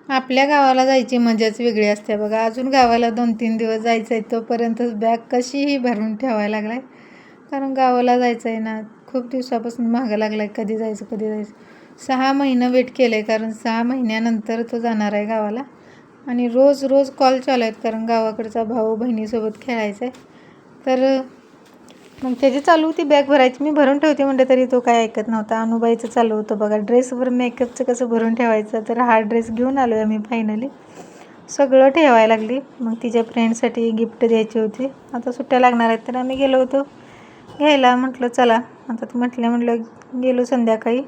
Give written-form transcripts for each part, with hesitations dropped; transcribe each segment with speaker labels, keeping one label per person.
Speaker 1: आपल्या गावाला जायची मजाच वेगळी असते बघा. अजून गावाला 2-3 दिवस जायचं आहे, तोपर्यंतच बॅग कशीही भरून ठेवायला लागलाय. कारण गावाला जायचं आहे ना, खूप दिवसापासून मागं लागलाय, कधी जायचं कधी जायचं. 6 महिनं वेट केलं आहे, कारण 6 महिन्यानंतर तो जाणार आहे गावाला. आणि रोज रोज कॉल चालू आहेत, कारण गावाकडचा भाऊ बहिणीसोबत खेळायचं आहे. तर मग त्याची चालू होती बॅग भरायची. मी भरून ठेवते म्हणते, तरी तो काय ऐकत नव्हता. अनुबाईचं चालू होतं बघा, ड्रेसवर मेकअपचं कसं भरून ठेवायचं. तर हा ड्रेस घेऊन आलो आहे आम्ही फायनली. सगळं ठेवायला लागली. मग तिच्या फ्रेंडसाठी गिफ्ट द्यायची होती. आता सुट्ट्या लागणार आहेत, तर आम्ही गेलो होतो घ्यायला. म्हटलं चला, आता ती म्हटलं गेलो संध्याकाळी.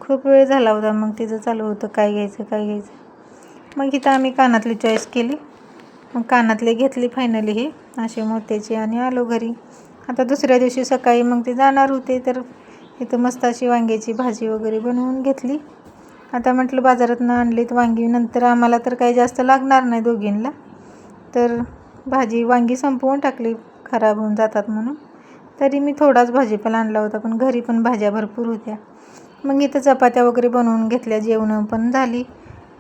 Speaker 1: खूप वेळ झाला होता. मग तिचं चालू होतं काय घ्यायचं काय घ्यायचं. मग इथं आम्ही कानातली चॉईस केली. मग कानातले घेतली फायनली ही अशी मोत्याची, आणि आलो घरी. आता दुसऱ्या दिवशी सकाळी मग ते जाणार होते, तर इथं मस्त अशी वांग्याची भाजी वगैरे बनवून घेतली. आता म्हटलं बाजारातनं आणलीत वांगी, नंतर आम्हाला तर काही जास्त लागणार नाही दोघींना. तर भाजी वांगी संपवून टाकली, खराब होऊन जातात म्हणून. तरी मी थोडाच भाजीपाला आणला होता, पण घरी पण भाज्या भरपूर होत्या. मग इथं चपात्या वगैरे बनवून घेतल्या, जेवणं पण झाली.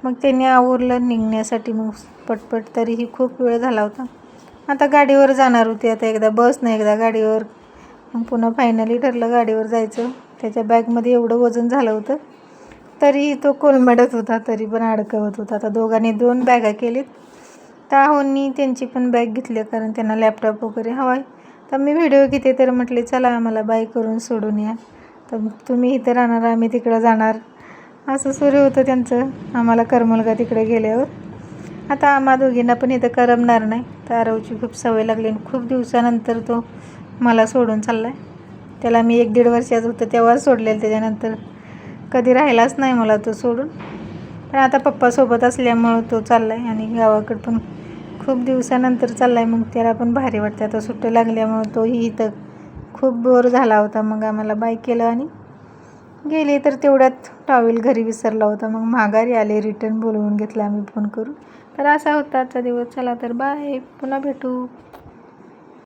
Speaker 1: मग त्यांनी आवरलं निघण्यासाठी मग पटपट. तरीही खूप वेळ झाला होता. आता गाडीवर जाणार होते, आता एकदा बस नाही एकदा गाडीवर. मग पुन्हा फायनली ठरलं गाडीवर जायचं. त्याच्या बॅगमध्ये एवढं वजन झालं होतं, तरीही तो कोलमडत होता, तरी पण अडकवत होता. आता दोघांनी 2 बॅगा केलीत. ताहोंनी त्यांची पण बॅग घेतली, कारण त्यांना लॅपटॉप वगैरे हवा आहे. तर मी व्हिडिओ घेते, तर म्हटले चला आम्हाला बाय करून सोडून या. तर तुम्ही इथं राहणार, आम्ही तिकडं जाणार, असं सुरू होतं त्यांचं. आम्हाला करमल का तिकडे गेल्यावर. आता आम्हा दोघींना पण इथं करमणार नाही. तर आरवची खूप सवय लागली, आणि खूप दिवसानंतर तो मला सोडून चालला आहे. त्याला मी 1-1.5 वर्षाचं होतं तेव्हा सोडलेलं, त्याच्यानंतर कधी राहिलाच नाही मला तो सोडून. पण आता पप्पासोबत असल्यामुळं तो चालला आहे, आणि गावाकडं पण खूप दिवसानंतर चालला आहे. मग त्याला पण भारी वाटतं. आता सुट्ट्या लागल्यामुळं तोही इथं खूप बोर झाला होता. मग आम्हाला बाय केलं आणि गेले. तर तेवढ्यात टॉवेल घरी विसरला होता. मग माघारी आले, रिटर्न बोलवून घेतलं आम्ही फोन करून. तर असा होता आजचा दिवस. चला तर बाय, पुन्हा भेटू.